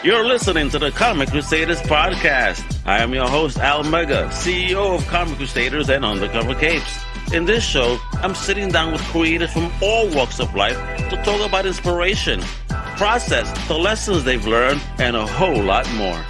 You're listening to the Comic Crusaders Podcast. I am your host, Al Mega, CEO of Comic Crusaders and Undercover Capes. In this show, I'm sitting down with creators from all walks of life to talk about inspiration, process, the lessons they've learned, and a whole lot more.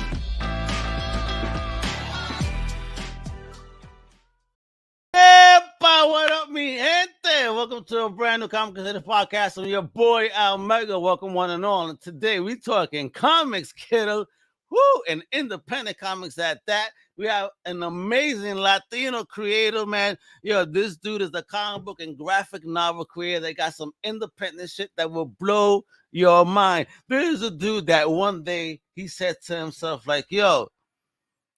What up, mi gente? Welcome to a brand new Comic Crusaders Podcast. I'm your boy, Al Mega. Welcome, one and all. And today, we talking comics, kiddo. Woo! And independent comics at that. We have an amazing Latino creator, man. Yo, this dude is a comic book and graphic novel creator. They got some independent shit that will blow your mind. There's a dude that one day he said to himself, like, yo,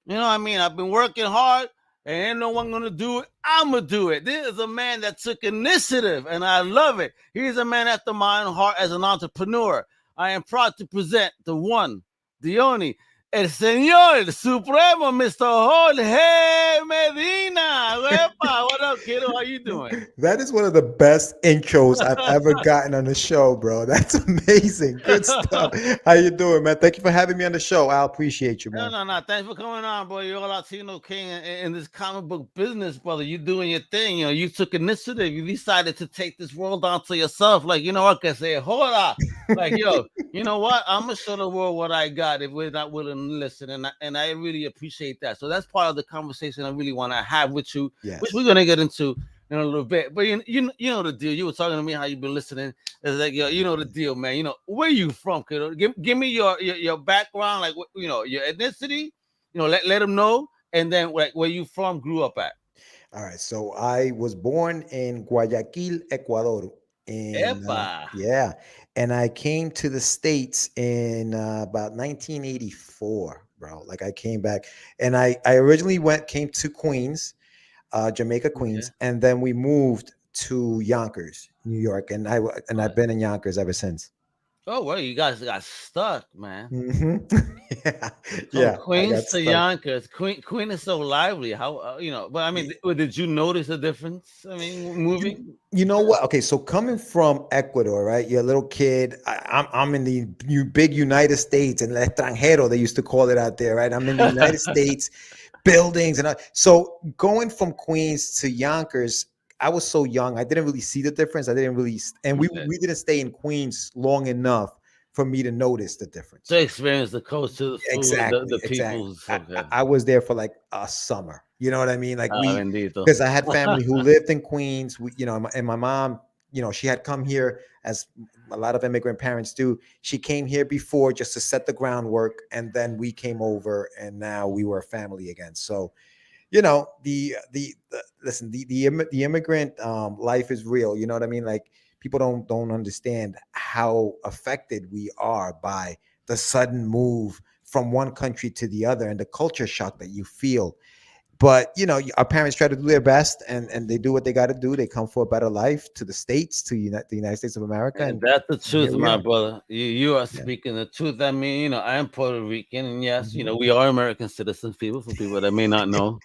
you know what I mean? I've been working hard and ain't no one gonna do it. I'm gonna do it. This is a man that took initiative, and I love it. He's a man after my own heart as an entrepreneur. I am proud to present the one, the only, el señor, el supremo, Mr. Jorge Medina. What up, kiddo? How you doing? That is one of the best intros I've ever gotten on the show, bro. That's amazing. Good stuff. How you doing, man? Thank you for having me on the show. I appreciate you, man. No. Thanks for coming on, bro. You're a Latino king in this comic book business, brother. You doing your thing. You know, you took initiative. You decided to take this world onto yourself. Like, you know what? I say, hold up. Like, yo, you know what? I'm gonna show the world what I got if we're not willing to listen, and I really appreciate that. So that's part of the conversation I really want to have with you, yes, which we're gonna get into in a little bit. But you know the deal. You were talking to me how you've been listening. It's like, yo, you know the deal, man. You know, where you from, kiddo? Give me your background, like, you know, your ethnicity. You know, let them know, and then like where you from, grew up at. All right. So I was born in Guayaquil, Ecuador. And yeah, and I came to the States in about 1984, bro. Like I came back, and I originally came to Queens, Jamaica, Queens, and then we moved to Yonkers, New York, and I've been in Yonkers ever since. Oh, well, you guys got stuck, man. Mm-hmm. From Queens to Yonkers. Queen is so lively. How you know? But I mean, did you notice a difference? I mean, moving. You know what? Okay, so coming from Ecuador, right? You're a little kid. I'm in the big United States, and El Extranjero, they used to call it out there, right? I'm in the United States, buildings, and so going from Queens to Yonkers. I was so young. I didn't really see the difference. And we didn't stay in Queens long enough for me to notice the difference. To experience the culture, the food, exactly, the people. Exactly. I was there for like a summer. You know what I mean? Like because I had family who lived in Queens. And my mom, she had come here as a lot of immigrant parents do. She came here before just to set the groundwork, and then we came over, and now we were a family again. So. The immigrant life is real. You know what I mean? Like people don't understand how affected we are by the sudden move from one country to the other and the culture shock that you feel. But, our parents try to do their best and they do what they got to do. They come for a better life to the States, to the United States of America. And that's the truth, my brother. You are speaking the truth. I mean, I am Puerto Rican, and yes, we are American citizens, for people that may not know.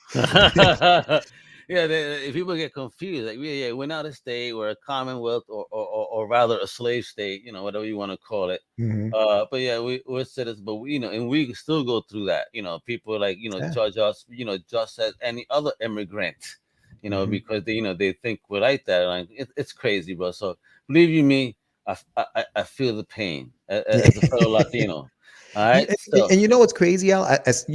If people get confused, like, we're not a state, we're a commonwealth, or rather a slave state, whatever you want to call it. But we're citizens, but and we still go through that. People like judge us, just as any other immigrant, because they think we're like that. Like it's crazy, bro. So believe you me, I feel the pain as a fellow Latino. All right. And you know what's crazy, Al? As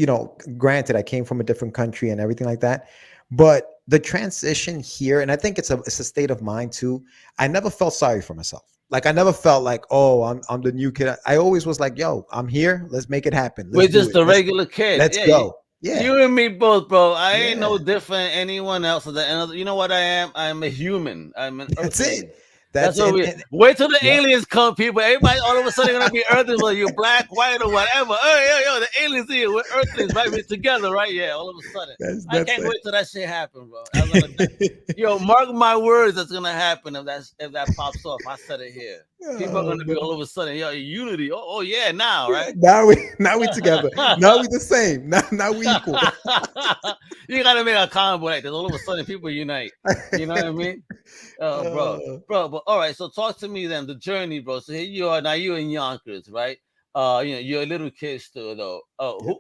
granted, I came from a different country and everything like that, but the transition here, and I think it's a state of mind too. I never felt sorry for myself. Like I never felt like, oh, I'm the new kid. I always was like, yo, I'm here. Let's make it happen. We're just a regular kid. Let's go. Yeah. You and me both, bro. I ain't no different than anyone else. You know what I am? I'm a human. I'm an That's earthling. it. That's what we wait till the aliens come, people. Everybody all of a sudden gonna be earthlings, whether you're black, white, or whatever. Oh, yo, the aliens here. We're earthlings, right? We're together, right? Yeah, all of a sudden. I can't wait till that shit happen, bro. Mark my words, that's gonna happen if that pops off. I said it here. People are gonna be all of a sudden, unity. Oh yeah, now, right? Now we together. Now we the same. Now we equal. You gotta make a combo like this. All of a sudden, people unite. You know what I mean? Bro. But all right. So talk to me then. The journey, bro. So here you are now. You're in Yonkers, right? you're a little kid still though. Yep.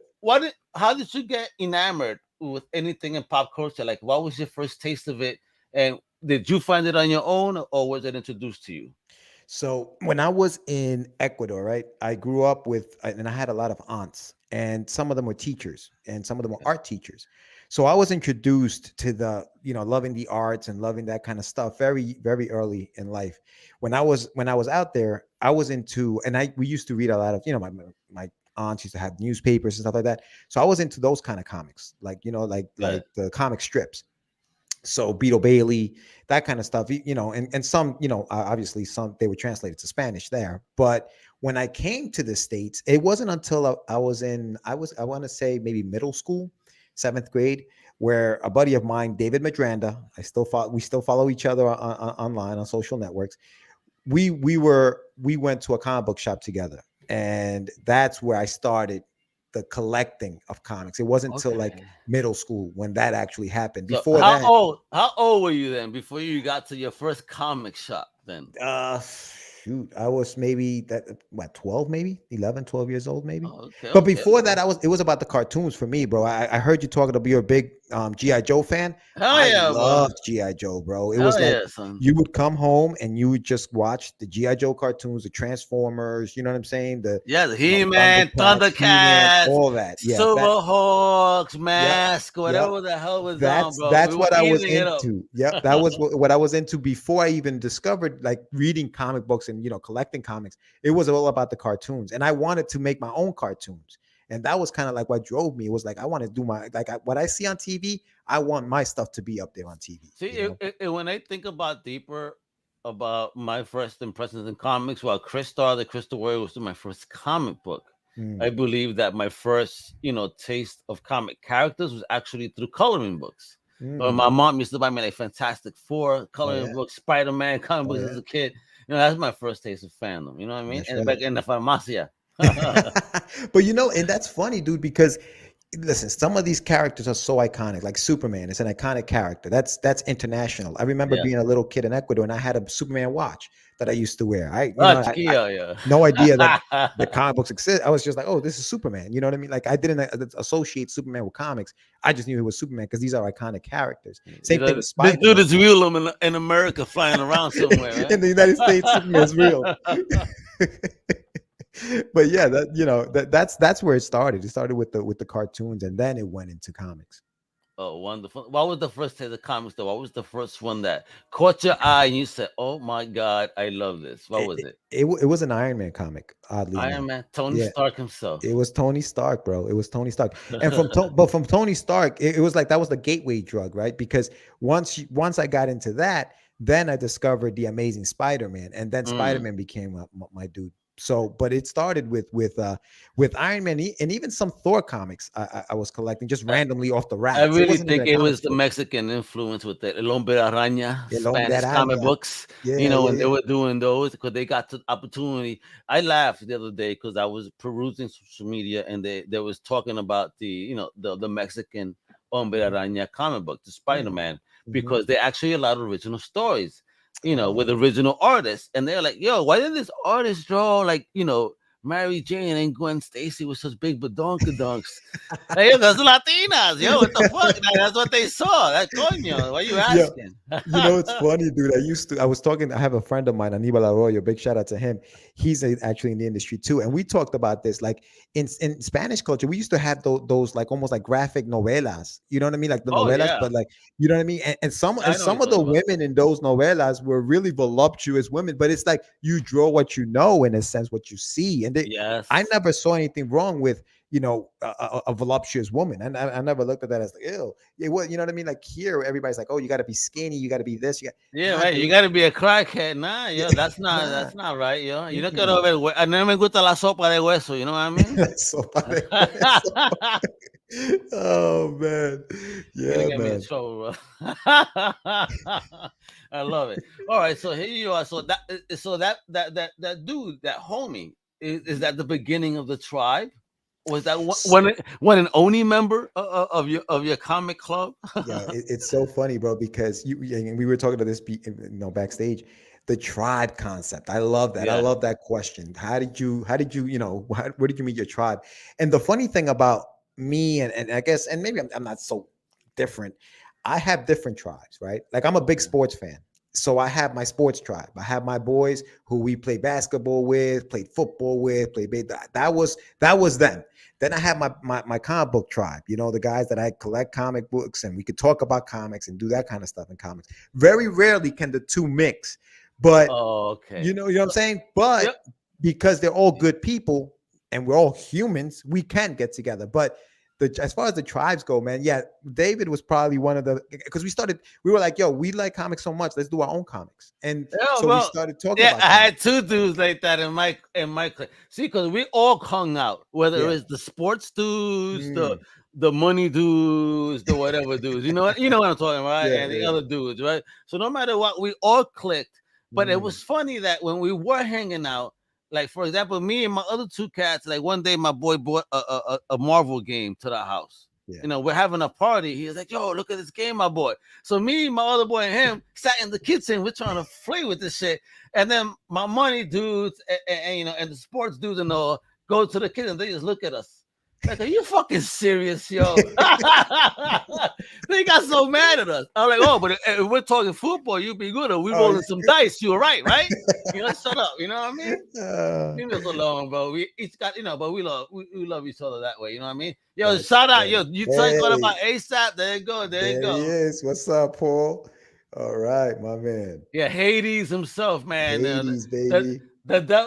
How did you get enamored with anything in pop culture? Like, what was your first taste of it, and did you find it on your own, or was it introduced to you? So when I was in Ecuador, right, I grew up with, and I had a lot of aunts, and some of them were teachers, and some of them were art teachers. So I was introduced to loving the arts and loving that kind of stuff very, very early in life. When I was out there, I was into, and we used to read a lot of, my aunts used to have newspapers and stuff like that. So I was into those kind of comics, like Right. the comic strips. So Beetle Bailey, that kind of stuff, and some, obviously some they were translated to Spanish there. But when I came to the States, it wasn't until I want to say maybe middle school, seventh grade, where a buddy of mine, David Madranda, we still follow each other online on social networks. We went to a comic book shop together, and that's where I started the collecting of comics. It wasn't until like Okay. middle school when that actually happened. So Before that, how old were you then before you got to your first comic shop then? shoot, I was maybe 12, maybe 11, 12 years old, maybe. Oh, okay, But okay, before okay. that, it was about the cartoons for me, bro. I heard you talking about you're a big GI Joe fan. Hell I yeah, bro. loved GI Joe, bro. It was Hell like yeah, son. you would come home and you would just watch the GI Joe cartoons, the Transformers, you know what I'm saying, the Yeah, the He-Man, Thundercats, He-Man, Thundercats, all that. Yeah, that. Silverhawks, Yep. Mask, Yep. whatever the hell was on, That's bro. We that's were what I was eating it up. into. Yep, that was what I was into before I even discovered like reading comic books and collecting comics. It was all about the cartoons, and I wanted to make my own cartoons, and that was kind of like what drove me. It was like I want to do what I see on TV. I want my stuff to be up there on TV. See, when I think about deeper about my first impressions in comics, while Crystal, the Crystal Warrior was my first comic book. Mm, I believe that my first, taste of comic characters was actually through coloring books. mm. My mom used to buy me like Fantastic Four Oh coloring yeah, books, Spider-Man comic oh books as yeah. a kid. That's my first taste of fandom. You know what I mean? That's And back right. in the farmacia. But and that's funny, dude, because listen, some of these characters are so iconic. Like Superman is an iconic character. That's international. I remember Yeah. being a little kid in Ecuador, and I had a Superman watch that I used to wear. Ah, I chiquillo, no idea that yeah. the comic books exist. I was just like, oh, this is Superman. You know what I mean? Like I didn't associate Superman with comics. I just knew it was Superman because these are iconic characters. Same thing with This dude Spider-Man. is real in America flying around somewhere, In the United States, Superman is real. right? But yeah, that's where it started. It started with the cartoons, and then it went into comics. Oh, wonderful. What was the first taste of comics though? What was the first one that caught your eye and you said, "Oh my God, I love this"? What It, was it, it? it was an Iron Man comic, oddly Iron enough. Man, Tony Yeah, Stark himself. it was Tony Stark, bro. It was Tony Stark, and from Tony Stark, it was like that was the gateway drug, right? Because once I got into that, then I discovered the Amazing Spider-Man, and then Mm. Spider-Man became my dude. So, but it started with Iron Man and even some Thor comics I was collecting just I, randomly off the I racks. It really wasn't even think a it comic was the store. Mexican influence with the El Hombre Araña El Hombre Spanish comic Araña. books. Yeah, yeah, When they yeah. were doing those because they got the opportunity. I laughed the other day because I was perusing social media and they was talking about the Mexican Hombre Mhm. Araña comic book, the Mm, Spider-Man, mhm. because they actually allowed original stories, with Oh. original artists. And they're like, yo, why didn't this artist draw like, Mary Jane and Gwen Stacy with such big badonkadonks? Hey, yo, that's Latinas, yo. What the fuck? That's what they saw. That coño. Why you Yeah. asking? It's funny, dude. I have a friend of mine, Anibal Arroyo, big shout out to him. He's actually in the industry too. And we talked about this, like in Spanish culture, we used to have those like almost like graphic novelas, you know what I mean? Like the Oh novelas, yeah, but like, you know what I mean? And I know what some you're of the talking about. women in those novelas were really voluptuous women, but it's like you draw what you know, in a sense, what you see. I Yes. never saw anything wrong with, a voluptuous woman. And I never looked at that as like, ew. It was, you know what I mean? Like here, everybody's like, oh, you got to be skinny, you got to be this, you got, Yeah, nah, right. You dude. gotta be a crackhead. Nah, Yeah, yo, that's not nah. that's not right, yo. You no Mm-mm. quiero ver. A mí no me gusta la sopa de hueso. You know what I mean? Sopa de hueso. Oh man, You're gonna yeah, get me in man. trouble, bro. I love it. All right, so here you are. So that dude, that homie, is that the beginning of the tribe? Was that when an Oni member of your comic club? Yeah, it's so funny, bro, because and we were talking to this, backstage. The tribe concept. I love that. I Yeah. love that question. Where did you meet your tribe? And the funny thing about me, and I guess, and maybe I'm not so different. I have different tribes, right? Like I'm a big sports fan. So I have my sports tribe. I have my boys who we play basketball with, played football with, played baseball. That was them. Then I have my comic book tribe, the guys that I collect comic books and we could talk about comics and do that kind of stuff in comics. Very rarely can the two mix. But Oh, okay. you know what I'm saying? But Yep. because they're all good people and we're all humans, we can get together. But as far as the tribes go, man, yeah, David was probably one of the, because we were like, yo, we like comics so much, let's do our own comics. And Yeah, so we well, started talking yeah, about I comics. had two dudes like that in my clique. See, because we all hung out, whether it Yeah. was the sports dudes, Mm. the money dudes, the whatever dudes. You know what I'm talking about, Yeah, and the yeah. other dudes, right? So no matter what, we all clicked. But it Mm. was funny that when we were hanging out, like for example, me and my other two cats, like one day my boy bought a Marvel game to the house. Yeah. We're having a party. He was like, "Yo, look at this game I bought." So me, my other boy, and him sat in the kitchen. We're trying to play with this shit, and then my money dudes and the sports dudes and all go to the kitchen. They just look at us like, "Are you fucking serious, yo?" They got so mad at us. I'm like, "Oh, but if we're talking football, you be good. Or we Oh, rolling some dice. You were right? Shut up. You know what I mean?" uh, Leave us alone, bro. We each got, but we love each other that way. You know what I mean? Yo, that's shout out, yo. funny. You talking Hey, about ASAP? There you go. There you there he go. is. What's up, Paul? All right, my man. Yeah, Hades himself, man. Hades, The baby.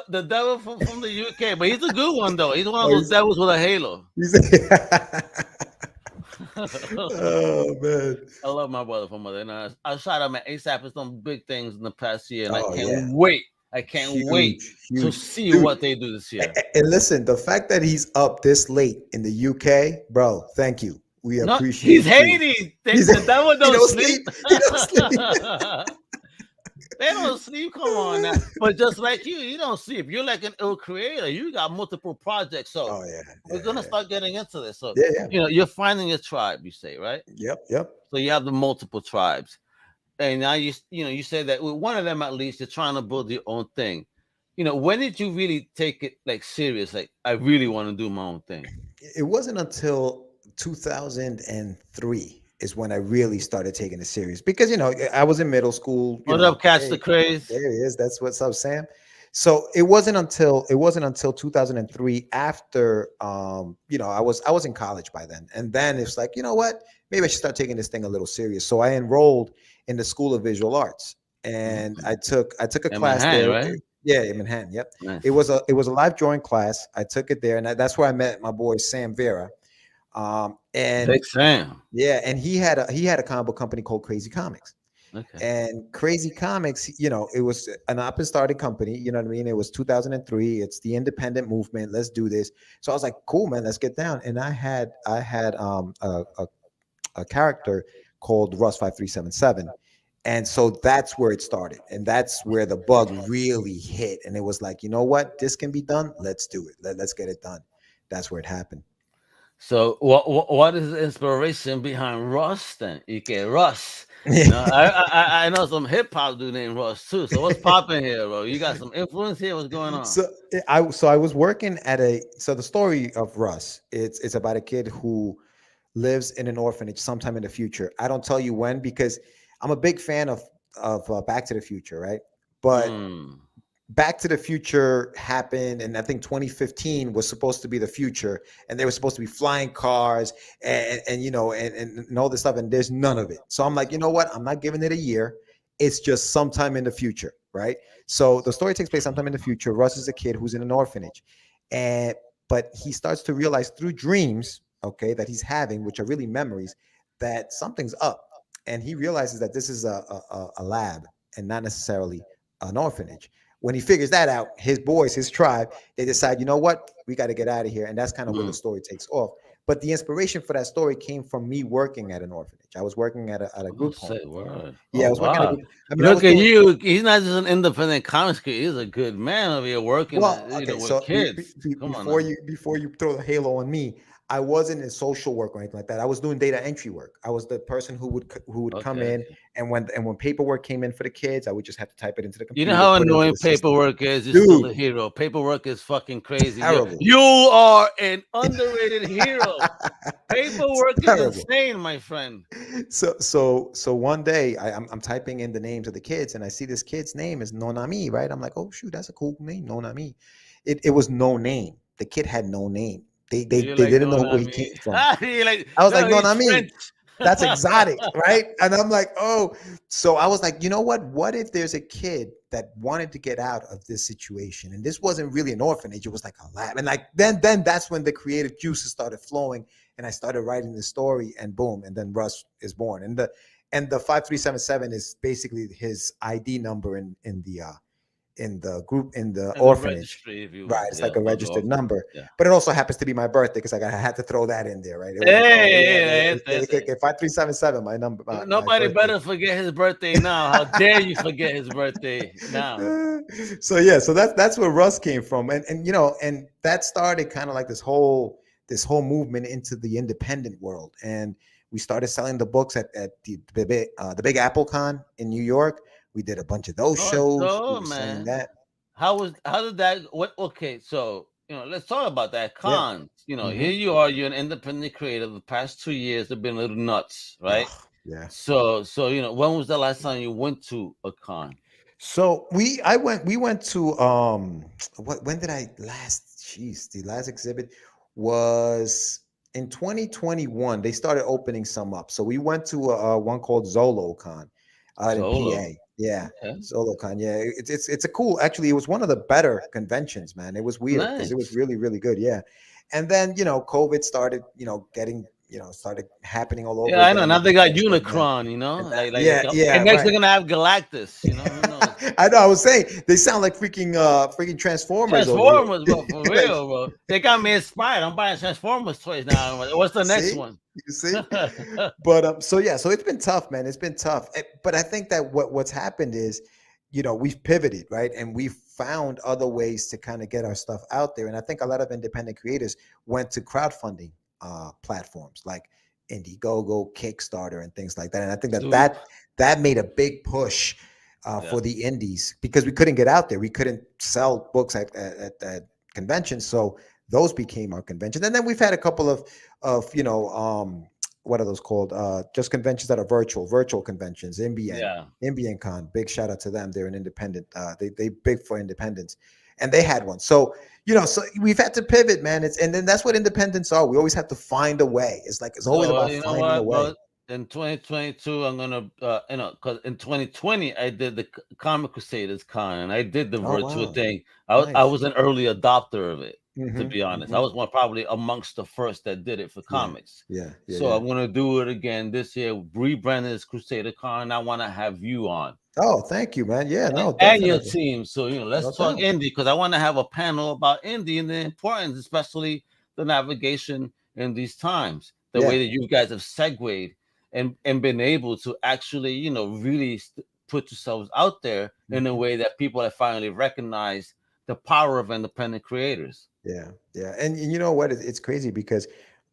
the devil from the UK, but he's a good one though. He's one of Oh, those devils with a halo. Oh man. I love my brother from mother. And I shot him at ASAP for some big things in the past year, and I Oh can't yeah. wait. I can't wait Huge, to huge. see Dude, what they do this year. and listen, the fact that he's up this late in the UK, bro, thank you. We No, appreciate he's you. Hades. He's, The devil he don't don't sleep. sleep. He don't sleep. They don't sleep. Come on now. But just like you don't sleep. You're like an ill creator. You got multiple projects. So Oh yeah. we're gonna start getting into this. So Yeah, yeah. you're finding a tribe, you say, right? Yep, yep. So you have the multiple tribes. And now you said that with one of them at least, you're trying to build your own thing. When did you really take it like serious? Like, I really want to do my own thing. It wasn't until 2003 is when I really started taking it serious because I was in middle school. What up, Catch Hey, the Craze? there he is. That's what's up, Sam. So it wasn't until 2003 after I was in college by then, and then it's like, you know what, maybe I should start taking this thing a little serious. So I enrolled in the School of Visual Arts, and I took a In class Manhattan, there. right? Yeah, in Manhattan. Yep. Nice. It was a live drawing class. I took it there, and that's where I met my boy Sam Vera. And Big Sam. yeah, and he had a comic book company called Crazy Comics. Okay. And Crazy Comics, it was an up and started company. You know what I mean? It was 2003. It's the independent movement. Let's do this. So I was like, cool, man, let's get down. And I had a character called Russ 5377. And so that's where it started. And that's where the bug really hit. And it was like, you know what? This can be done. Let's do it. Let's get it done. That's where it happened. So what is the inspiration behind Russ then? Okay, Russ. I know some hip hop dude named Russ too. So what's popping here, bro? You got some influence here? What's going on? So I was working so the story of Russ, it's about a kid who lives in an orphanage sometime in the future. I don't tell you when because I'm a big fan of Back to the Future, right? But Back to the Future happened, and I think 2015 was supposed to be the future, and they were supposed to be flying cars and all this stuff, and there's none of it. So I'm like, you know what? I'm not giving it a year. It's just sometime in the future, right? So the story takes place sometime in the future. Russ is a kid who's in an orphanage, but he starts to realize through dreams, okay, that he's having, which are really memories, that something's up, and he realizes that this is a lab and not necessarily an orphanage. When he figures that out, his boys, his tribe, they decide, you know what, we got to get out of here. And that's kind of where the story takes off. But the inspiration for that story came from me working at an orphanage. I was working at a group home. Yeah, I was working at a group. I mean, Look at you. He's not just an independent comics kid. He's a good man over here working well, okay, with so kids. Come on before you throw the halo on me, I wasn't in social work or anything like that. I was doing data entry work. I was the person who would come Okay. in, and when paperwork came in for the kids, I would just have to type it into the You know computer, how put it into annoying the system. paperwork is? You're still Dude, a hero. Paperwork is fucking crazy. You terrible. you are an underrated hero. It's Paperwork is terrible. insane, my friend. So one day I'm typing in the names of the kids, and I see this kid's name is Nonami, right? I'm like, oh shoot, that's a cool name, Nonami. It was no name. The kid had no name. They they You're they like, didn't no, know where not he me. came from. You're like, I was like, no, no, he's not me. French. That's exotic, right? And I'm like, oh. So I was like, you know what? What if there's a kid that wanted to get out of this situation? And this wasn't really an orphanage. It was like a lab. And like then that's when the creative juices started flowing. And I started writing the story, and boom, and then Russ is born. And the 5377 is basically his ID number in the group, in the And the orphanage. registry, if you Right. will. It's Yeah, like a of the registered orphan. number. Yeah. But it also happens to be my birthday, because I had to throw that in there, right? It was like, oh yeah, Hey, okay, 5377, my number, my nobody birthday. better forget his birthday now. How dare you forget his birthday now? So yeah, so that's where Russ came from. And and that started kind of like this whole movement into the independent world. And we started selling the books at the Big Apple Con in New York. We did a bunch of those Oh, shows. We so were selling man, that. how did that? What? Okay, so let's talk about that. Yeah. Cons. Here Hmm. you are. You're an independent creator. The past 2 years have been a little nuts, right? Oh, yeah. So when was the last time you went to a con? So we went to when did I last, jeez, the last exhibit was in 2021. They started opening some up. So we went to one called ZoloCon out in Solo. PA. Yeah. Okay. ZoloCon. Yeah. It's a cool, actually it was one of the better conventions, man. It was weird because it was Nice. really, really good. Yeah. And then, COVID started, getting, started happening all over Yeah, I know. again. Now And they got people shutting down. Unicron. And that, Like yeah, yeah, and next right. they're gonna have Galactus. Who knows? I know. I was saying they sound like freaking Transformers over here. Transformers, bro, for Like, real, bro. They got me inspired. I'm buying Transformers toys now. What's the next see, one? you see. But so yeah, so it's been tough, man. It's been tough. But I think that what's happened is, we've pivoted, right, and we've found other ways to kind of get our stuff out there. And I think a lot of independent creators went to crowdfunding platforms like Indiegogo, Kickstarter, and things like that. And I think that Soup. that made a big push Yeah. for the indies, because we couldn't get out there. We couldn't sell books at conventions. So those became our conventions. And then we've had a couple of what are those called? Just conventions that are virtual conventions. Yeah. NBN Con. Big shout out to them. They're an independent. They big for independence, and they had one. So so we've had to pivot, man. And then that's what independents are. We always have to find a way. It's always So about you know finding a what, bro? way. In 2022, I'm gonna, because in 2020 I did the Comic Crusaders Con, and I did the Oh virtual wow, thing. I nice. was an early adopter of it, to Hmm. be honest. I Hmm. was probably amongst the first that did it for Yeah, comics. yeah, yeah, So yeah. I'm gonna do it again this year, rebranded as Crusader Con. I want to have you on Oh, thank you, man. Yeah, no, and your definitely, team. So let's no talk doubt. indie, because I want to have a panel about indie and the importance, especially the navigation in these times. The Yeah. way that you guys have segued and been able to actually, really put yourselves out there in a Mhm. way that people have finally recognized the power of independent creators. Yeah, yeah, and you know what? It's crazy because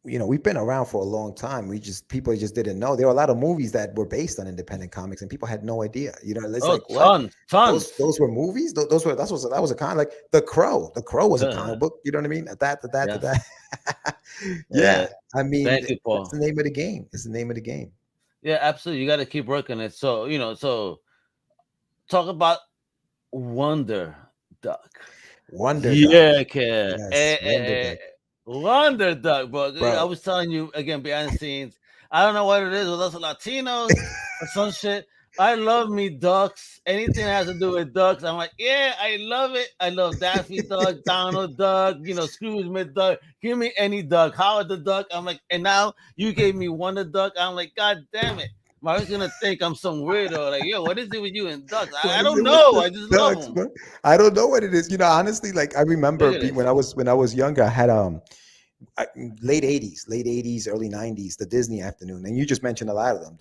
we've been around for a long time. People just didn't know. There were a lot of movies that were based on independent comics, and people had no idea. It's Oh, like, what? tons, Those were movies. Those were that was a kind, like The Crow. The Crow was a yeah, comic book. You know what I mean? yes, That. yeah. Yeah, I mean Thank you, that's Paul. the name of the game. It's the name of the game. Yeah, absolutely. You got to keep working it. So talk about Wonder Duck. Wonder Duck. Yeah, kid. Yes, Wonder Duck, Wonder Duck, bro. I bro. was telling you again behind the scenes. I don't know what it is with us Latinos or some shit. I love me ducks. Anything that has to do with ducks, I'm like, yeah, I love it. I love Daffy Duck, Donald Duck, Scrooge McDuck. Give me any duck. Howard the Duck. I'm like, and now you gave me Wonder Duck. I'm like, God damn it. I was gonna think I'm some weirdo. Like, yo, what is it with you and ducks? I What is don't it with know. the I just love ducks, them. bro? I don't know what it is. Honestly, like I Look remember at this. when I was younger, I had late 80s, early 90s, the Disney afternoon. And you just mentioned a lot of them,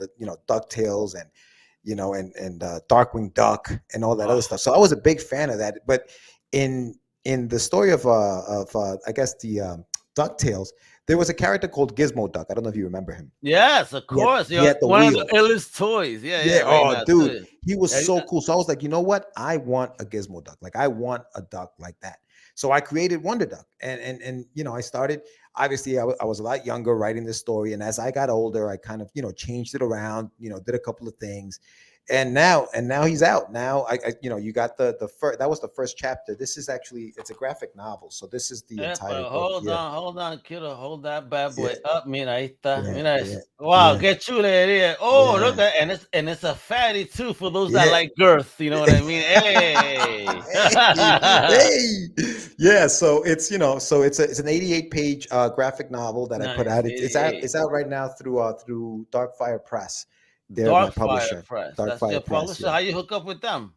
DuckTales and Darkwing Duck and all that other Oh, stuff. So I was a big fan of that. But in the story of I guess the DuckTales, There was a character called Gizmo Duck. I don't know if you remember him. Yes, of course. He had the One of the wheel. illest toys. Yeah, Yeah. right Oh, now dude, too. he was Yeah, so cool. So I was like, you know what? I want a Gizmo Duck. Like, I want a duck like that. So I created Wonder Duck, and I started. Obviously, I was a lot younger writing this story, and as I got older, I kind of changed it around. Did a couple of things, and now he's out. Now you got the first. That was the first chapter. This is actually it's a graphic novel. So this is the entire but book. Yeah, hold on, kiddo. Hold that bad boy yeah, up. Mira, ahí está. yeah, Mira, yeah, wow, yeah, qué chulería. Oh, look yeah. at and it's a fatty too for those that Yeah. like girth. You know what I mean? Hey. Hey, yeah. So it's an 88 page graphic novel that I put Nice, out. idiot. It's out right now through Darkfire Press. They're my Dark Fire publisher. Press. That's your Darkfire Press. publisher. Yeah. How you hook up with them?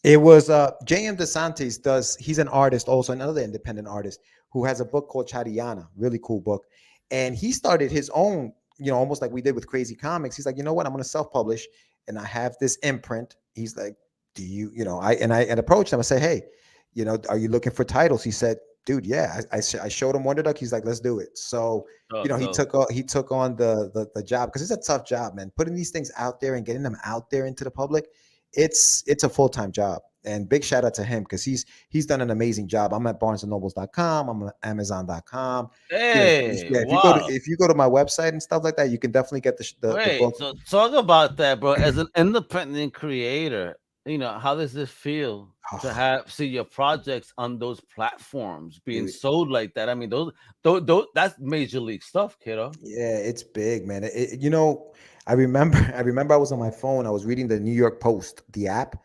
It was JM DeSantis. He's an artist, also another independent artist who has a book called Chariana, really cool book. And he started his own, almost like we did with Crazy Comics. He's like, you know what, I'm gonna self-publish, and I have this imprint. He's like, do you, I approached him. I said, hey, are you looking for titles? He said, dude, yeah. I showed him Wonder Duck. He's like, let's do it. So Oh, he took on the job, because it's a tough job, man. Putting these things out there and getting them out there into the public, it's a full-time job. And big shout out to him, because he's done an amazing job. I'm at barnesandnobles.com. I'm at amazon.com. hey, wow. If you go to my website and stuff like that, you can definitely get the Wait, book. so talk about that, bro. As an independent creator, how does it feel to see your projects on those platforms being sold like that? I mean, those that's major league stuff, kiddo. Yeah, it's big, man. I remember I was on my phone. I was reading the New York Post, the app,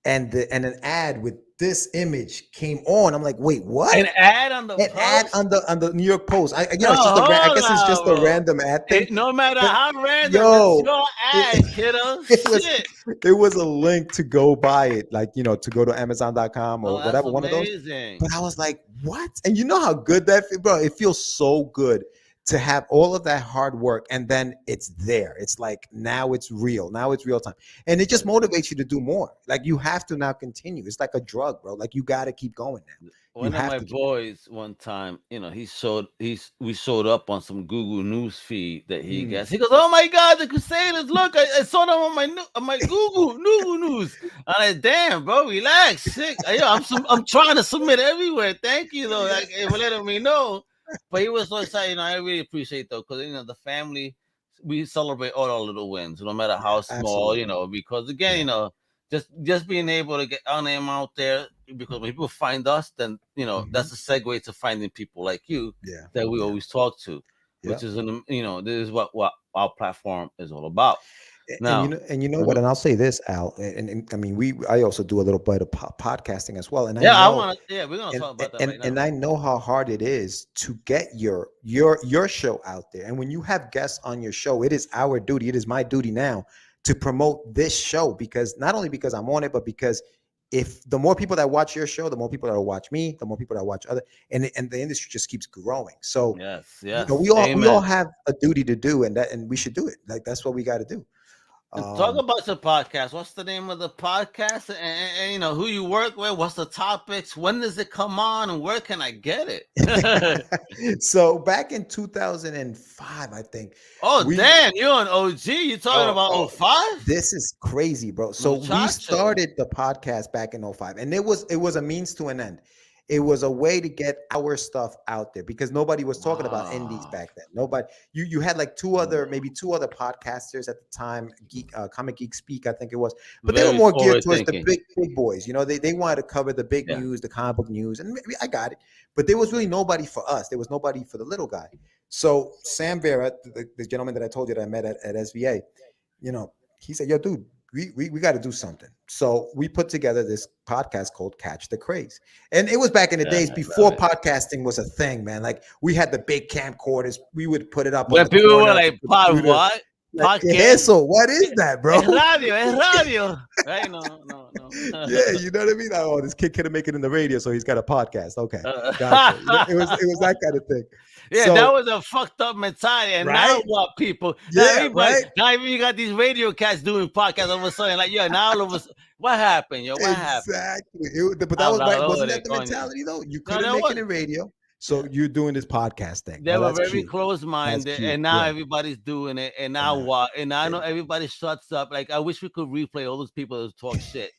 and an ad with this image came on. I'm like, wait, what? An ad on the ad Post? on the New York Post. I No, I guess it's just a bro. random ad thing. No matter But, how random, yo, it's your ad, kiddo. Shit. It was a link to go buy it, like to go to Amazon.com or That's whatever, one of those. amazing. But I was like, what? And you know how good that feels, bro? It feels so good to have all of that hard work, and then it's there. It's like, now it's real. Now it's real time. And it just motivates you to do more. Like, you have to now continue. It's like a drug, bro. Like, you got to keep going now. One of my boys one time, we showed up on some Google News feed that he gets. He goes, "Oh my God, the Crusaders! Look, I saw them on my Google News." And I, damn, bro, relax. Shit. I'm trying to submit everywhere. Thank you though, like, for letting me know. But he was so excited. I really appreciate though, because the family, we celebrate all our little wins, no matter how small. Absolutely. Because again, just being able to get our name out there, because when people find us, then that's a segue to finding people like you that we always talk to, which is this is what our platform is all about. Now, and you know what, and I'll say this, Al, and I mean, I also do a little bit of podcasting as well, and we're gonna talk about that right now. And I know how hard it is to get your show out there. And when you have guests on your show, it is our duty. It is my duty now to promote this show, because not only because I'm on it, but because if the more people that watch your show, the more people that will watch me, the more people that watch other, and the industry just keeps growing. So yes, we all have a duty to do, and we should do it. Like, that's what we got to do. Talk about your podcast. What's the name of the podcast? And who you work with? What's the topics? When does it come on? And where can I get it? So back in 2005, I think. Oh, damn, you're an OG. You talking about 05? This is crazy, bro. So we started the podcast back in 05, and it was a means to an end. It was a way to get our stuff out there, because nobody was talking about indies back then. Nobody. You had like maybe two other podcasters at the time, Comic Geek Speak, I think it was, but they were more geared towards the big boys. They wanted to cover the big news, the comic book news, and maybe I got it. But there was really nobody for us. There was nobody for the little guy. So Sam Vera, the gentleman that I told you that I met at SVA, he said, "Yo, dude, we got to do something." So we put together this podcast called Catch the Craze. And it was back in the days before podcasting was a thing, man. Like, we had the big camcorders. We would put it up. When people were like, "Pod what? Podcast? So what is that, bro?" Es radio. Right? No. Yeah, you know what I mean? Oh, this kid couldn't make it in the radio, so he's got a podcast. Okay. Gotcha. It was that kind of thing. Yeah, that was a fucked up mentality. And now what, people? Yeah, now even you got these radio cats doing podcasts all of a sudden. Like, now all of a sudden, what happened, yo? What happened? Exactly. But that was right. Wasn't that the mentality, though? You couldn't make it in radio. So you're doing this podcast thing. They Oh, were that's very cute. That's close-minded, cute. and now Yeah. everybody's doing it. And And now what? And now I know yeah. everybody shuts up. Like I wish we could replay all those people that talk shit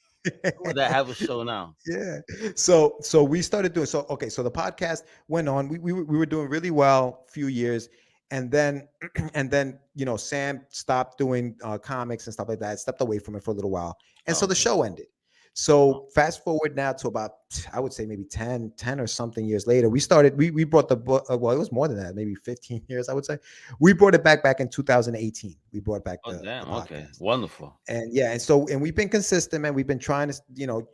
that have a show now. Yeah. So we started doing so okay, so the podcast went on. We were doing really well a few years, and then and then Sam stopped doing comics and stuff like that, stepped away from it for a little while. And so Oh, the okay. show ended. Oh, So fast forward now to about, I would say maybe 10 or something years later, we brought the book, well, it was more than that, maybe 15 years, I would say. We brought it back in 2018. We brought back oh, the damn. Okay, podcast. wonderful. And yeah, and we've been consistent, man. We've been trying to,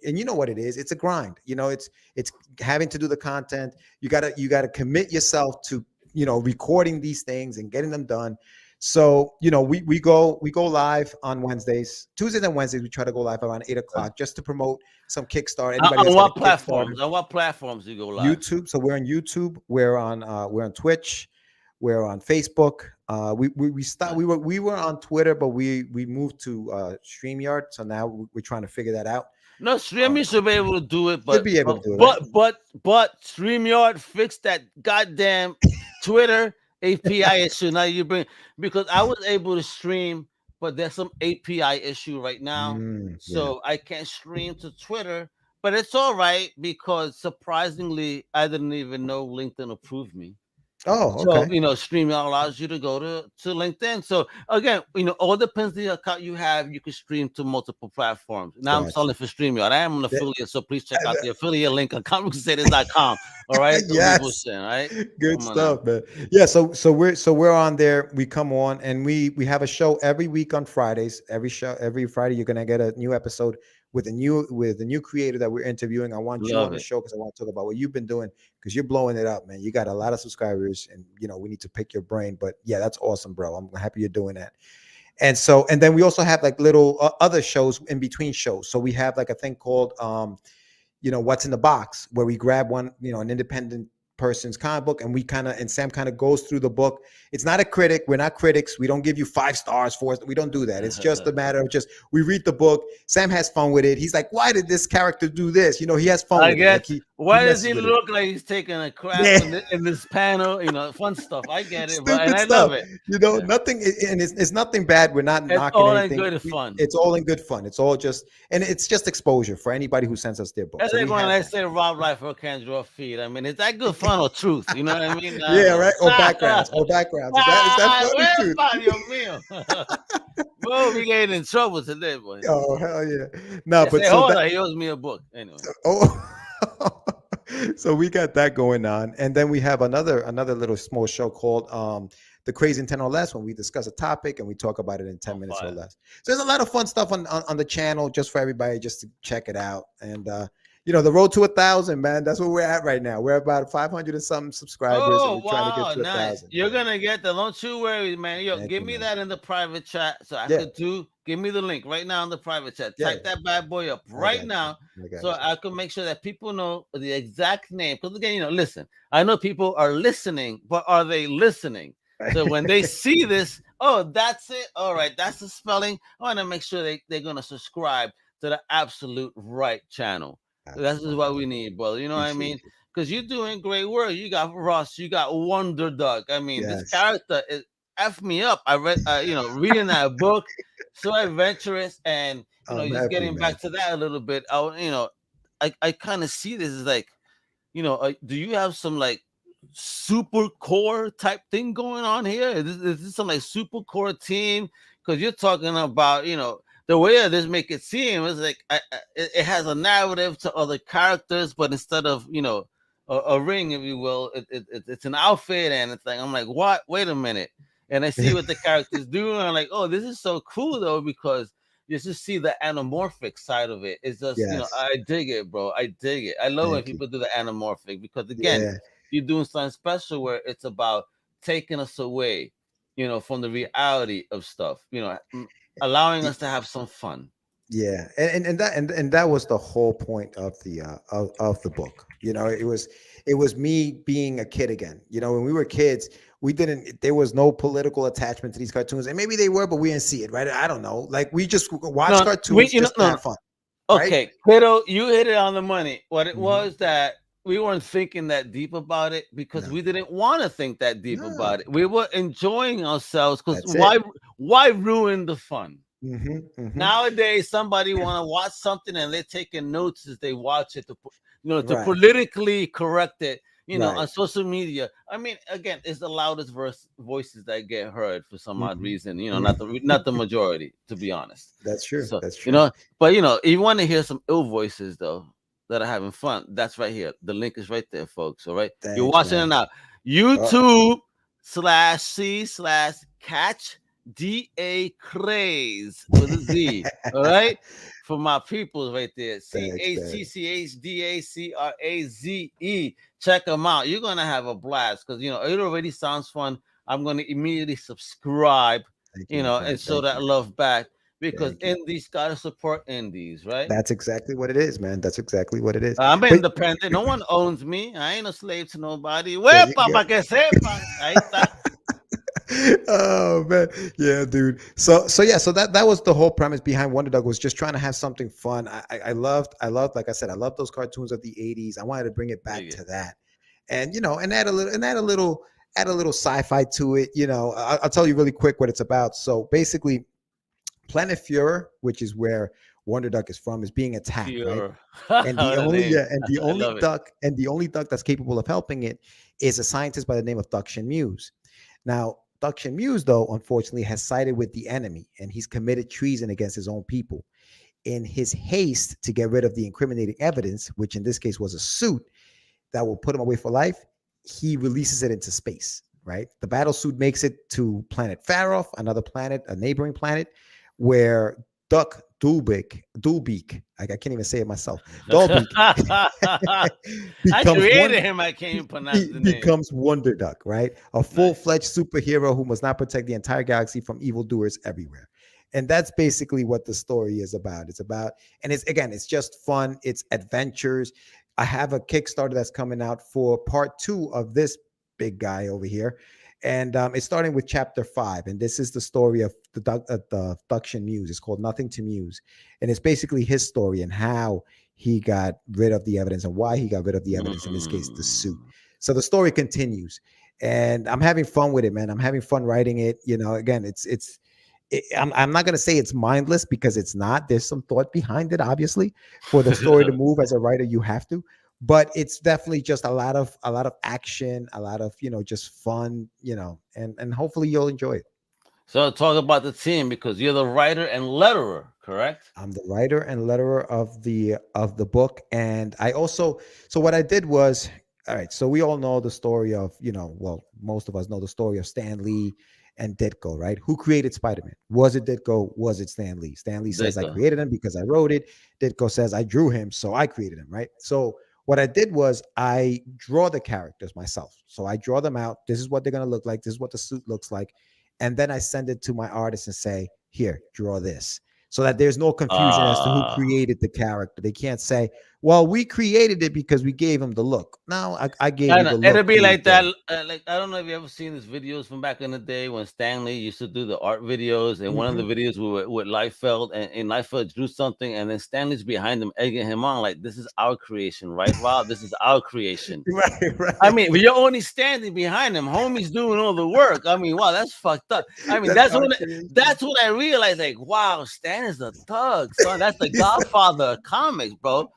and you know what it is. It's a grind. It's having to do the content. You gotta commit yourself to, recording these things and getting them done. So, we go live on Wednesdays, Tuesdays and Wednesdays. We try to go live around 8 o'clock just to promote some Kickstarter. Anybody On that's got a what Kickstarter, platforms? On what platforms do you go live? YouTube. So we're on YouTube. We're on Twitch. We're on Facebook. We stopped. Nice. We were on Twitter, but we moved to StreamYard. So now we're trying to figure that out. No, streaming should be able to do it, Should but be able but to do it, right? but StreamYard fixed that goddamn Twitter API issue. Now you bring because I was able to stream, but there's some API issue right now, Yeah. so I can't stream to Twitter. But it's all right because surprisingly, I didn't even know LinkedIn approved me. Oh, So, okay. StreamYard allows you to go to LinkedIn. So again, all depends on the account you have. You can stream to multiple platforms. Now I'm Gotcha. selling for StreamYard. I am an That- affiliate, so please check out the affiliate link on comiccrusaders.com. All right, don't be yes. bullshitting, all right? Good Come on now. stuff, man. Yeah, so we're on there. We come on and we have a show every week on Fridays. Every Friday you're gonna get a new episode with a new creator that we're interviewing. I want you on Love the it. show because I want to talk about what you've been doing because you're blowing it up, man. You got a lot of subscribers, and we need to pick your brain. But yeah, that's awesome, bro. I'm happy you're doing that. And then we also have like little other shows in between shows. So we have like a thing called what's in the box, where we grab one, an independent person's comic book, and Sam kind of goes through the book. It's not a critic. We're not critics. We don't give you 5 stars for it. We don't do that. It's just a matter of we read the book. Sam has fun with it. He's like, why did this character do this? He has fun I with guess. it. Like Why does messes he with it. look like he's taking a crap Yeah. in this panel? Fun stuff. I get it, and Stupid I stuff. love it. Nothing, and it's nothing bad. We're not It's knocking all in anything. good fun. It's all in good fun. It's all it's just exposure for anybody who sends us their book. That's So like we when have I that. say Rob Liefeld can't draw feet. I mean, is that good fun or truth? You know what I mean? Yeah, right. Or backgrounds. Is that funny too? Dios mío. Bro, we getting in trouble today, boy. Oh hell yeah! No, but Say, so hold that, on, he owes me a book. Anyway. so we got that going on, and then we have another little small show called The Crazy in 10 or Less, when we discuss a topic and we talk about it in 10 minutes or less. So there's a lot of fun stuff on the channel just for everybody just to check it out. And the road to 1,000, man, that's where we're at right now. We're about 500 and something subscribers, Oh, and we're trying to get to 1,000. You're gonna get that. Don't you worry, man. Yo, Thank give you, me man. that in the private chat so I Yeah. could do. Give me the link right now in the private chat. Yeah. Type that bad boy up I right got now you. I got so you. I can make sure that people know the exact name. Because again, listen, I know people are listening, but are they listening? So when they see this, oh, that's it. All right, that's the spelling. I want to make sure they're gonna subscribe to the absolute right channel. That's just what we need, brother. You know what I mean? Because you're doing great work. You got Ross. You got Wonder Dog. I mean, this character is F me up. I read, reading that book, so adventurous, and just getting back to that a little bit. I kind of see this as like, do you have some like super core type thing going on here? Is this some like super core team? Because you're talking about, the way this make it seem is like it has a narrative to other characters, but instead of a ring, if you will, it's an outfit, and it's like I'm like, what? Wait a minute, and I see what the characters do, and I'm like, oh, this is so cool though, because you just see the anamorphic side of it. It's just I dig it, bro. I dig it. I love when people do the anamorphic, because again, you're doing something special where it's about taking us away, from the reality of stuff, allowing us to have some fun. Yeah, and that was the whole point of the book. It was me being a kid again. When we were kids, there was no political attachment to these cartoons, and maybe they were, but we didn't see it, right? I don't know. Like, we just watched cartoons just to have fun. Okay, kiddo, you hit it on the money. What it was that we weren't thinking that deep about it because No, we didn't want to think that deep no, about it. We were enjoying ourselves because that's it. why ruin the fun? Hmm. Hmm. Nowadays, somebody want to watch something and they're taking notes as they watch it to, to Right, politically correct it. right. On social media. I mean, again, it's the loudest voices that get heard for some odd Hmm. reason. Hmm. Not the majority, to be honest. That's true. So That's true. but if you want to hear some ill voices though that are having fun, that's right here. The link is right there, folks. All right, you're Thanks, watching it man. now. Uh, YouTube/C/catch DA Craze with a Z. All right. For my peoples right there. Thanks, man. CHCCHDACRAZE. Check them out. You're gonna have a blast because it already sounds fun. I'm gonna immediately subscribe, Thank you, my friend. and show Thank you. that love back because Thank you. indies gotta support indies, right? That's exactly what it is, man. That's exactly what it is. I'm But independent. No one owns me. I ain't a slave to nobody. there you Huepa, go. pa' que sepan. Ahí está. Oh man, yeah, dude. So yeah, so that was the whole premise behind Wonder Dog, was just trying to have something fun. I loved, like I said, I love those cartoons of the '80s. I wanted to bring it back Dig it. to that, and and add a little sci-fi to it. I'll tell you really quick what it's about. So basically, Planet Fuhrer, which is where Wonder Duck is from, is being attacked, right? Pure. And What the a only name. yeah, and the I only love it. duck and the only duck that's capable of helping it is a scientist by the name of Duction Muse. Now, Duction Muse, though, unfortunately, has sided with the enemy, and he's committed treason against his own people. In his haste to get rid of the incriminating evidence, which in this case was a suit that will put him away for life, he releases it into space. Right, the battle suit makes it to planet Farof, another planet, a neighboring planet, where Duck Dulbeak, I can't even say it myself, Dulbeak I becomes one created him. I can't even pronounce the name. becomes Wonder Duck, right? A Nice. full-fledged superhero who must now protect the entire galaxy from evildoers everywhere. And that's basically what the story is about. And it's just fun. It's adventures. I have a Kickstarter that's coming out for part 2 of this big guy over here. And it's starting with chapter 5. And this is the story of the Duction Muse. It's called Nothing to Muse. And it's basically his story and how he got rid of the evidence and why he got rid of the evidence, in this case, the suit. Mm. So the story continues. And I'm having fun with it, man. I'm having fun writing it. Again, I'm not going to say it's mindless, because it's not. There's some thought behind it, obviously. For the story to move as a writer, you have to. But it's definitely just a lot of action, a lot of just fun, and hopefully you'll enjoy it. So talk about the team because you're the writer and letterer, correct? I'm the writer and letterer of the book, and I also, so what I did was, all right. So we all know the story of, well, most of us know the story of Stan Lee and Ditko, right? Who created Spider-Man? Was it Ditko? Was it Stan Lee? Stan Lee says, I Dicker. created him because I wrote it. Ditko says, I drew him, so I created him, right? So what I did was I draw the characters myself. So I draw them out. This is what they're going to look like. This is what the suit looks like. And then I send it to my artist and say, here, draw this. So that there's no confusion as to who Uh created the character. They can't say, well, we created it because we gave him the look. No, I gave you And the it'll look. be Here you like that. go. Like I don't know if you ever seen these videos from back in the day when Stanley used to do the art videos, and one of the Mhm. videos with Liefeld, and Liefeld drew something, and then Stanley's behind him egging him on, like this is our creation, right, Rob? This is our creation. Right, I right. mean, but you're only standing behind him. Homie's doing all the work. I mean, wow, that's fucked up. I mean, That's that's our when creation. I realized, like, wow, Stan is a thug, son. That's the Godfather of comics, bro.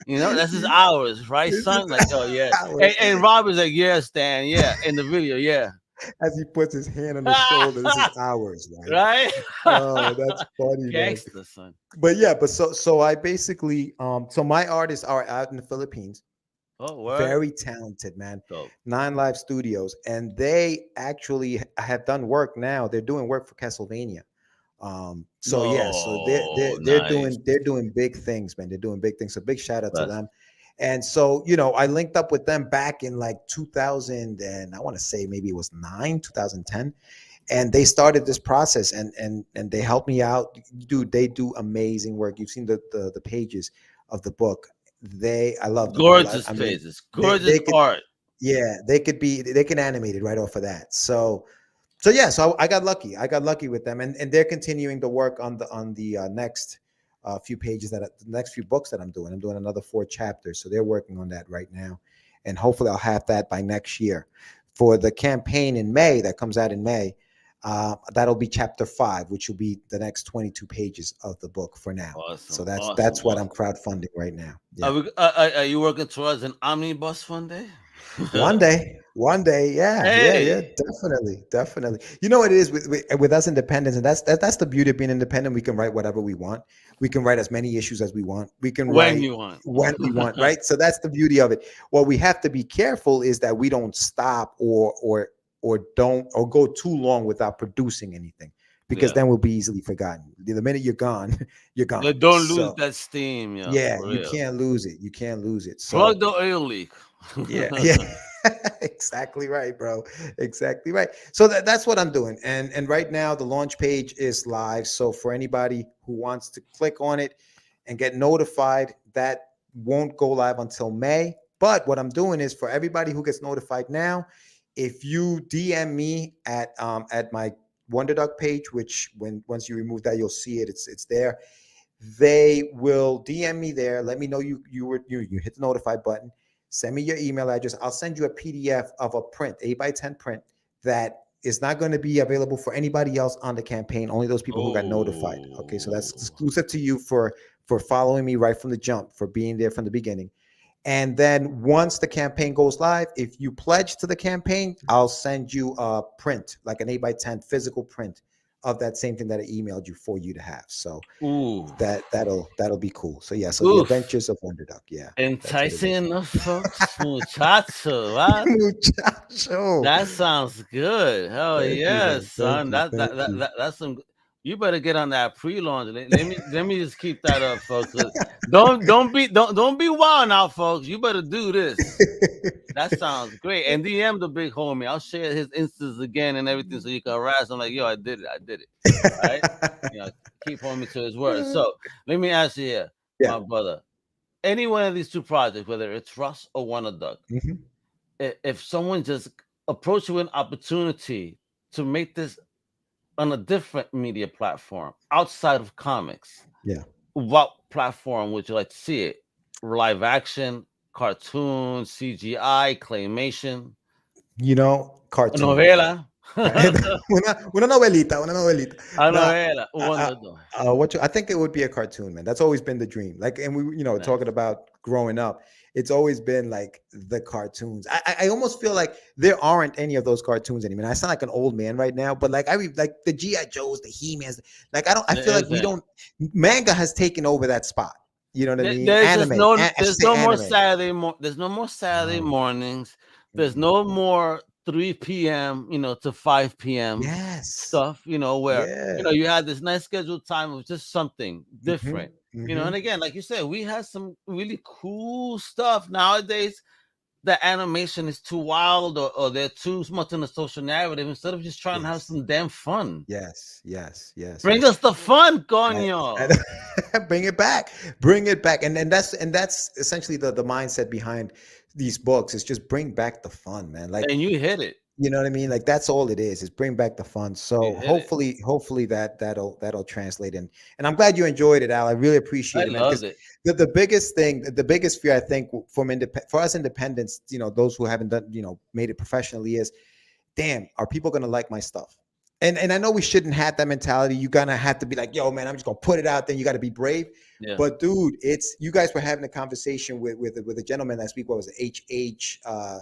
That's his hours, right, This is son? Like, oh yeah. ours. And Rob is like, yeah, Stan, yeah, in the video, yeah. As he puts his hand on his shoulder, this is ours, right? Right? Oh, that's funny, man. Gangster, son. But yeah, but so I basically so my artists are out in the Philippines. Oh, word. Very talented, man. Dope. 9 Live Studios, and they actually have done work now. They're doing work for Castlevania. So yeah, so No, nice. they're doing big things, man. They're doing big things. So big shout out to That's them. And so, I linked up with them back in like 2000, and I want to say maybe it was 2010. And they started this process, and they helped me out. Dude, they do amazing work. You've seen the pages of the book. I love them. gorgeous I mean, pages, gorgeous they could, art. yeah, they can animate it right off of that. So yeah, so I got lucky. I got lucky with them, and they're continuing the work on the next few pages, the next few books that I'm doing. I'm doing another 4 chapters, so they're working on that right now. and hopefully I'll have that by next year. For the campaign in May that comes out in May, that'll be chapter 5, which will be the next 22 pages of the book for now. So Awesome, that's awesome, what I'm awesome. crowdfunding right now. Are, Yeah. are you working towards an omnibus one day? One day, yeah, yeah, yeah, Hey, definitely, definitely. You know what it is with us independents, and that's the beauty of being independent. We can write whatever we want. We can write as many issues as we want. We can when write you want. when we want, right? So that's the beauty of it. What we have to be careful is that we don't stop or don't or go too long without producing anything, because Yeah. then we'll be easily forgotten. The minute you're gone, you're Yeah, gone. don't lose So that steam, yo, yeah, for you real. can't lose it. You can't lose it. So Plug the oil leak. yeah, yeah. Exactly right, bro. Exactly right. So that's what I'm doing. And right now the launch page is live. So for anybody who wants to click on it and get notified, that won't go live until May. But what I'm doing is for everybody who gets notified now, if you DM me at my Wonder Duck page, which when once you remove that, you'll see it. It's there. They will DM me there. Let me know you hit the notify button. Send me your email address. I'll send you a PDF of a print, 8x10 print that is not going to be available for anybody else on the campaign. Only those people who got notified. Okay, so that's Oh, exclusive to you for following me right from the jump, for being there from the beginning. And then once the campaign goes live, if you pledge to the campaign, I'll send you a print, like an 8x10 physical print of that same thing that I emailed you for you to have. So ooh, that'll be cool. So yeah, so the oof. Adventures of Wonder Duck. Yeah, that's what it Enticing is. enough, folks. Muchacho, what? Muchacho. That sounds good. Hell Thank you, yeah, man. Thank son. you. Thank you. That's some. You better get on that pre-launch. Let me just keep that up, folks. Don't be wild now, folks. You better do this. That sounds great. And DM the big homie. I'll share his instance again and everything so you can harass him like, yo, I did it. I did it. All right. Keep homie to his word. So let me ask you here, Yeah. my brother. Any one of these two projects, whether it's Russ or One Duck, Mhm. if someone just approach you with an opportunity to make this on a different media platform outside of comics, Yeah. what platform would you like to see it? Live action, cartoon, CGI, claymation, Cartoon, my friend. novela, Right? Una novelita, una novelita. a No, novela, one I, of those. I think it would be a cartoon, man. That's always been the dream. Like, and we, talking Nice. about growing up, it's always been like the cartoons. I almost feel like there aren't any of those cartoons anymore. I sound like an old man right now, but like like the GI Joes, the He Mans. Like I don't. I There feel like we isn't. don't. Manga has taken over that spot. You know what I mean? There's just Anime. no. I should There's say no more anime. Saturday. There's no more Saturday No. mornings. There's Mm-mm. no more 3 p.m. To 5 p.m. Yes. stuff. Where Yeah. you had this nice scheduled time of just something Mm-hmm. different. Mm-hmm. And again, like you said, we have some really cool stuff nowadays. The animation is too wild, or they're too much in the social narrative. Instead of just trying to have Yes. some damn fun, Yes. Yes. Yes. bring Yes. us the fun, I, coño. bring it back, bring it back, and that's essentially the mindset behind these books. Is just bring back the fun, man. Like, And you hit it. you know what I mean? Like that's all it is bring back the fun. You So hit it. hopefully that'll translate in. And I'm glad you enjoyed it, Al. I really I appreciate it, man. loved Because it. the biggest thing, the biggest fear I think for us independents, those who haven't done, made it professionally is, damn, are people gonna like my stuff? And I know we shouldn't have that mentality. You gonna have to be like, yo, man, I'm just gonna put it out there. You got to be brave. Yeah. But dude, it's you guys were having a conversation with a gentleman last week. What was it, H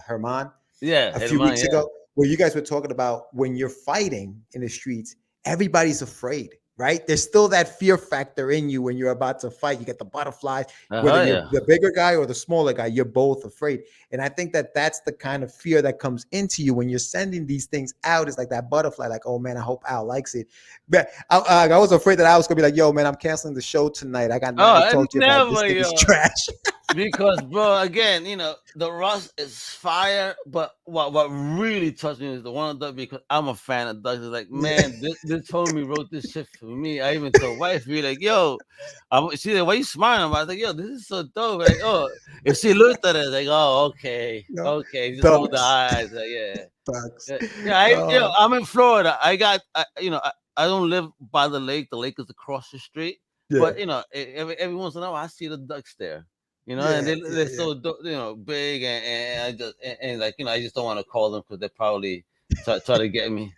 Herman, Yeah, a few Herman, weeks yeah. ago, where you guys were talking about when you're fighting in the streets, everybody's afraid, right? There's still that fear factor in you when you're about to fight. You get the butterflies, whether Uh-huh, you're yeah. the bigger guy or the smaller guy, you're both afraid. And I think that's the kind of fear that comes into you when you're sending these things out. It's like that butterfly, like, oh man, I hope Al likes it. But I was afraid that I was gonna be like, yo, man, I'm canceling the show tonight. I got Oh, nothing to I talk to you about. This never, thing is yo. trash. Because, bro, again, the Russ is fire, but what really touched me is the one of Doug, because I'm a fan of Doug. It's like, Yeah. man, this homie wrote this shit for me. I even told wife, be like, yo, she's like, why you smiling? I was like, yo, this is so dope. Like, oh, if she looked at it, like, oh, okay, No, okay, just roll the thugs, eyes. Like, yeah, thugs. yeah, yeah. I'm in Florida. I don't live by the lake. The lake is across the street. Yeah. But every once in a while, I see the ducks there. and Yeah, they're yeah, so big, and I just and like I just don't want to call them because they probably try to get me.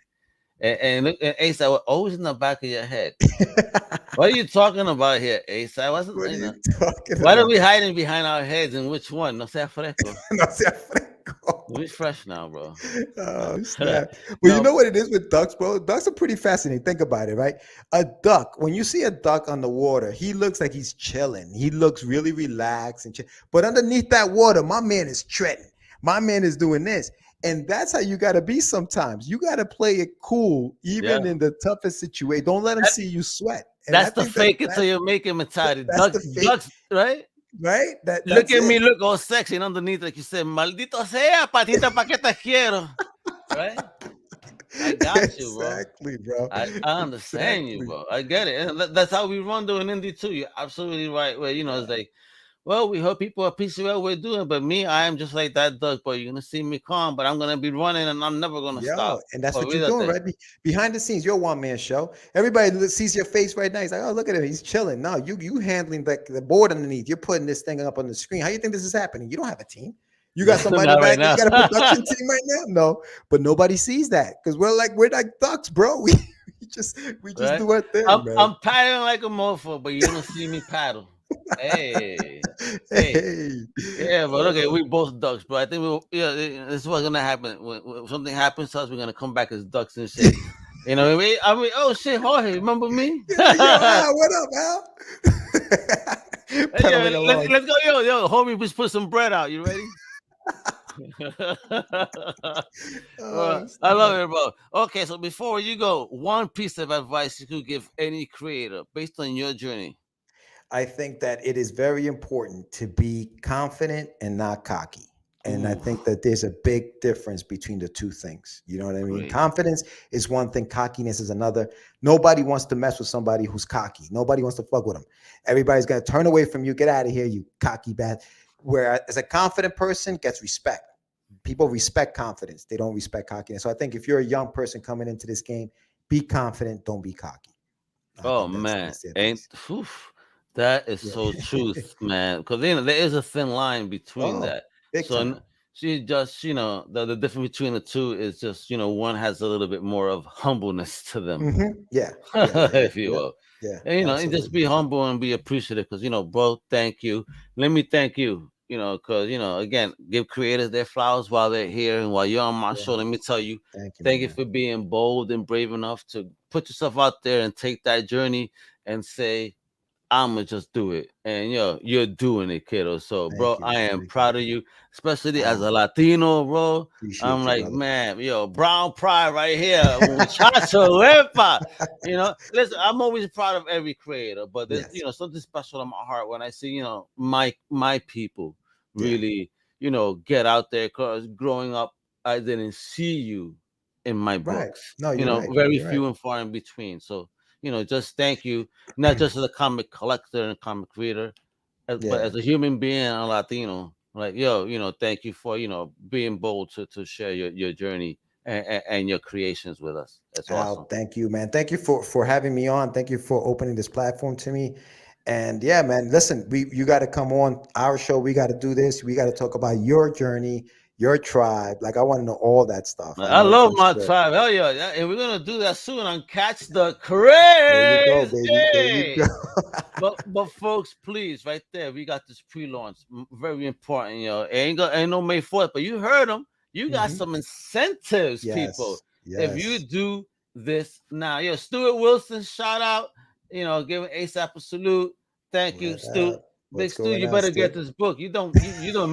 And look, and Ace, I was always in the back of your head. yeah. What are you talking about here, Ace? I wasn't, What are you talking What are about? we hiding behind our heads, and which one? No sea fresco. No sea fresco. We fresh now, bro. Oh snap! Well, you No, know what it is with ducks, bro. Ducks are pretty fascinating. Think about it, right? A duck. When you see a duck on the water, he looks like he's chilling. He looks really relaxed and chill. But underneath that water, my man is treading. My man is doing this, and that's how you got to be. Sometimes you got to play it cool, even yeah. in the toughest situation. Don't let them That, see you sweat. And I that's the think that fake it till you make it mentality. that's the fake, Ducks, right? right? Look That's at it. me, look all sexy, and underneath, like you said, maldito sea, patita, pa' que te quiero, right? I got you, bro. Exactly, bro. I understand you, Exactly. bro. I get it. And that's how we run doing indie too. You're absolutely right. Where it's like, well, we hope people appreciate what we're doing, but me, I am just like that duck, boy. You're gonna see me calm, but I'm gonna be running and I'm never gonna Yo, stop. and that's what you're doing, Olvídate. right? Behind the scenes, you're a one man show. Everybody sees your face right now. He's like, "Oh, look at him, he's chilling." No, you handling the board underneath. You're putting this thing up on the screen. How you think this is happening? You don't have a team. You got somebody Not right back. You now. got a production team right now. No, but nobody sees that because we're like ducks, bro. We just Right? do our thing, man. I'm paddling like a mofo, but you don't see me paddle. Hey, hey. Hey, Yeah, but okay, uh, we both ducks, bro. I think this is what's gonna happen. When something happens to us, we're gonna come back as ducks and shit. You know what I mean? Oh shit, Jorge, remember me? yeah, yo, Al, what up, Al? Hey, Pedaling along. let's go, homie. Just put some bread out. You ready? Oh, I love snap. it, bro. Okay, so before you go, one piece of advice you could give any creator based on your journey. I think that it is very important to be confident and not cocky. And I Ooh, think that there's a big difference between the two things. You know what I mean? great. Confidence is one thing, cockiness is another. Nobody wants to mess with somebody who's cocky. Nobody wants to fuck with them. Everybody's going to turn away from you. Get out of here, you cocky bad. Whereas a confident person gets respect. People respect confidence. They don't respect cockiness. So I think if you're a young person coming into this game, be confident, don't be cocky. I Oh think man, that's the ain't advice. that is so Yeah. truth, man. Because there is a thin line between Oh, that. big So time. she just, the difference between the two is just, one has a little bit more of humbleness to them, Yeah, yeah, yeah, yeah, if you yeah, will. yeah, And and just absolutely. be humble and be appreciative. Because bro, thank you. Let me thank you. Because again, give creators their flowers while they're here and while you're on my Yeah, show. Let me tell you, thank you, my thank you man. for being bold and brave enough to put yourself out there and take that journey and say, I'ma just do it. And you're doing it, kiddo. So, bro, Thank you, I am thank you. proud of you, especially as Ah, a Latino, bro. I'm appreciate you, like, brother. man, brown pride right here. Muchacho, lepa. Listen, I'm always proud of every creator, but there's Yes, something special in my heart when I see, my people yeah, really, get out there. Cause growing up, I didn't see you in my right. books. No, you're right. Very You're right. few and far in between. So, just thank you, not just as a comic collector and comic reader, but Yeah. as a human being and a Latino. Like, thank you for being bold to share your journey and your creations with us. That's awesome. Al, thank you, man. Thank you for having me on. Thank you for opening this platform to me. And yeah, man, listen, you got to come on our show. We got to do this. We got to talk about your journey, your tribe. Like I want to know all that stuff. I I know love for my sure. tribe. Hell yeah. And we're gonna do that soon on Catch the There you go, baby. There you go. Crazy. But folks, please, right there, we got this pre-launch. Very important, ain't no May 4th, but you heard them. You got Mhm. some incentives, people. Yes, If you yes. do this now, Stuart Wilson, shout out. Give ASAP a salute. Thank you, What Stu. up? Big What's Stu, going you on, better Stu? get this book. You don't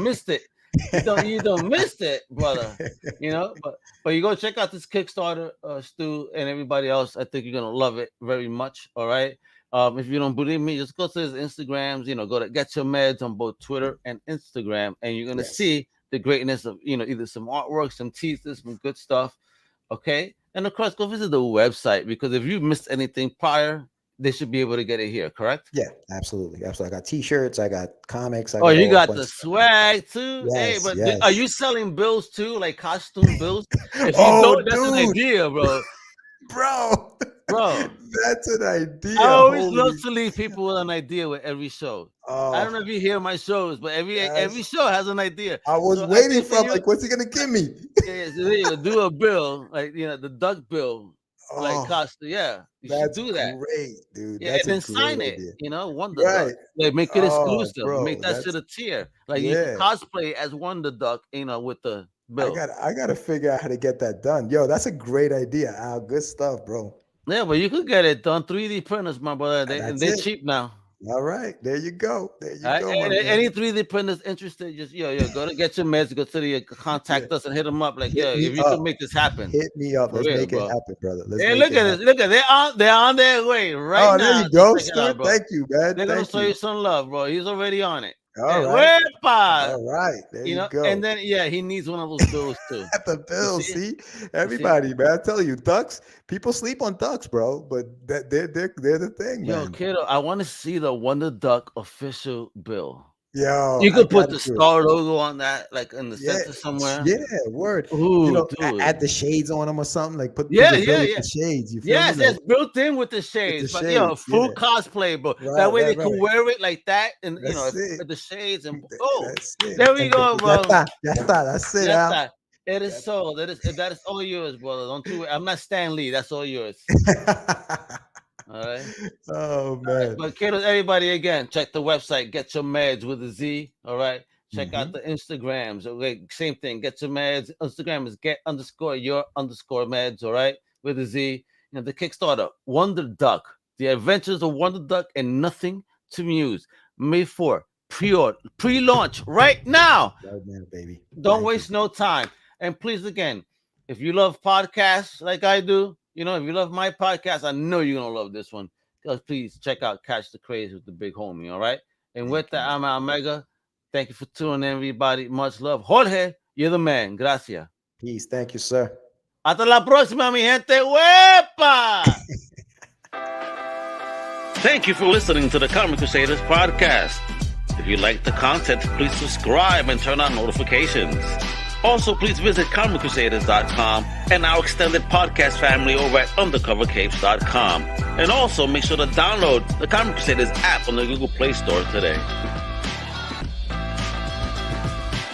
missed it. You don't missed it, brother. But you go check out this Kickstarter, Stu, and everybody else. I think you're gonna love it very much. All right. If you don't believe me, just go to his Instagrams. Go to Get Your Meds on both Twitter and Instagram, and you're gonna Yes. see the greatness of either some artwork, some teasers, some good stuff. Okay, and of course, go visit the website because if you missed anything prior, they should be able to get it here. Correct? Yeah, absolutely. Absolutely. I got t-shirts, I got comics, I Oh, got you all got bunch the of stuff. swag too. Hey, Yes, but are yes. you selling bills too, like costume bills? If you Oh, don't, that's an dude, idea, bro. bro. Bro, That's an idea. I always love to leave people with an idea with every show. I don't know if you hear my shows, but every show has an idea. I was waiting for like, what's he gonna give me? Yeah, so you do a bill, like the duck bill, like Costa. Yeah, you should do that. Great, dude. Yeah, that's and then sign idea. it. Wonder Duck. Like make it exclusive. Bro, make that shit a tier. Like you can cosplay as Wonder Duck. With the bill. I gotta figure out how to get that done. Yo, that's a great idea. Al, good stuff, bro. Yeah, but you could get it done. 3D printers, my brother. They're cheap now. All right, there you go. Any 3D printers interested? Just go to Get Your Meds. Go to the contact us and hit them up. Like, if you can make this happen, hit me up. Let's make it happen, brother. Look at this. Look at they're on their way right now. There you go, Stuart. Thank you, man. They're gonna show you some love, bro. He's already on it. All right. There you go. And then he needs one of those bills too. At the bills, see? Everybody, man. I tell you, ducks. People sleep on ducks, bro. But they're the thing, man. Yo, kiddo, I want to see the Wonder Duck official bill. Yo, you could put the star logo on that, like in the center somewhere. Yeah, word. Ooh, add the shades on them or something. Like put the shades. You feel yes, me? It's built in with the shades. But full cosplay, bro. Right, that way they can wear it like that, and with the shades and there we go, bro. That's it. It is so. That is all yours, brother. Don't do it. I'm not Stan Lee. That's all yours. All right. Oh man. But kiddos, everybody, again, check the website. Get Your Meds with a Z. All right. Check out the Instagrams. Okay, same thing. Get Your Meds. Instagram is get_your_meds. All right, with a Z. The Kickstarter, Wonder Duck, The Adventures of Wonder Duck and Nothing to Muse. May 4. Pre-launch right now. Right now, baby. Don't waste no time. And please, again, if you love podcasts like I do. If you love my podcast, I know you're going to love this one. Because please check out Catch the Craze with the big homie, all right? And with that, I'm Omega. Thank you for tuning in, everybody. Much love. Jorge, you're the man. Gracias. Peace. Thank you, sir. Hasta la próxima, mi gente. ¡Wepa! Thank you for listening to the Comic Crusaders Podcast. If you like the content, please subscribe and turn on notifications. Also, please visit comiccrusaders.shop and our extended podcast family over at undercovercapes.com. And also, make sure to download the Comic Crusaders app on the Google Play Store today.